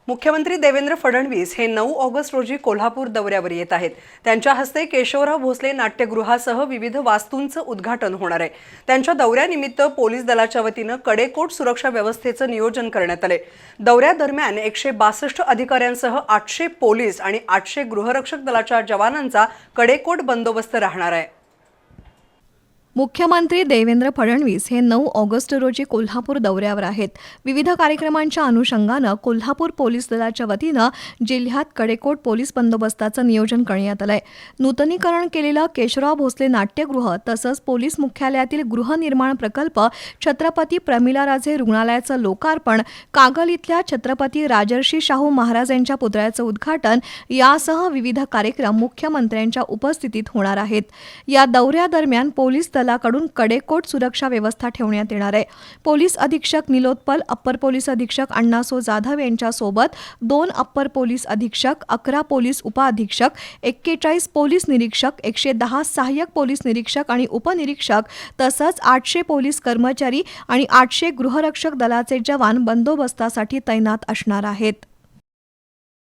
मुख्यमंत्री देवेंद्र फडणवीस हे 9 ऑगस्ट रोजी कोल्हापूर दौऱ्यावर येत आहेत। त्यांच्या हस्ते केशवराव भोसले नाट्यगृहासह विविध वास्तूंचं उद्घाटन होणार आहे। त्यांच्या दौऱ्यानिमित्त पोलीस दलाच्या वतीनं कडेकोट सुरक्षा व्यवस्थेचं नियोजन करण्यात आले। दौऱ्यादरम्यान 162 अधिकाऱ्यांसह 800 पोलीस आणि 800 गृहरक्षक दलाच्या जवानांचा कडेकोट बंदोबस्त राहणार आहे। मुख्यमंत्री देवेंद्र फडणवीस हे 9 ऑगस्ट रोजी कोल्हापूर दौऱ्यावर आहेत। विविध कार्यक्रमांच्या अनुषंगानं कोल्हापूर पोलीस दलाच्या वतीनं जिल्ह्यात कडेकोट पोलीस बंदोबस्ताचं नियोजन करण्यात आलंय। नूतनीकरण केलेलं केशवराव भोसले नाट्यगृह तसंच पोलीस मुख्यालयातील गृहनिर्माण प्रकल्प, छत्रपती प्रमिलाराजे रुग्णालयाचं लोकार्पण, कागल इथल्या छत्रपती राजर्षी शाहू महाराज यांच्या पुतळ्याचं उद्घाटन यासह विविध कार्यक्रम मुख्यमंत्र्यांच्या उपस्थितीत होणार आहेत। या दौऱ्यादरम्यान पोलीस दलाकडून कडेकोट सुरक्षा व्यवस्था ठेवण्यात येणार आहे। पोलीस अधीक्षक निलोत्पल, अप्पर पोलीस अधीक्षक अण्णासो जाधव यांच्यासोबत 2 अप्पर पोलीस अधीक्षक, 11 पोलीस उपअधीक्षक, 41 पोलीस निरीक्षक, 110 सहाय्यक पोलीस निरीक्षक आणि उपनिरीक्षक तसंच 800 पोलीस कर्मचारी आणि 800 गृहरक्षक दलाचे जवान बंदोबस्तासाठी तैनात असणार आहेत।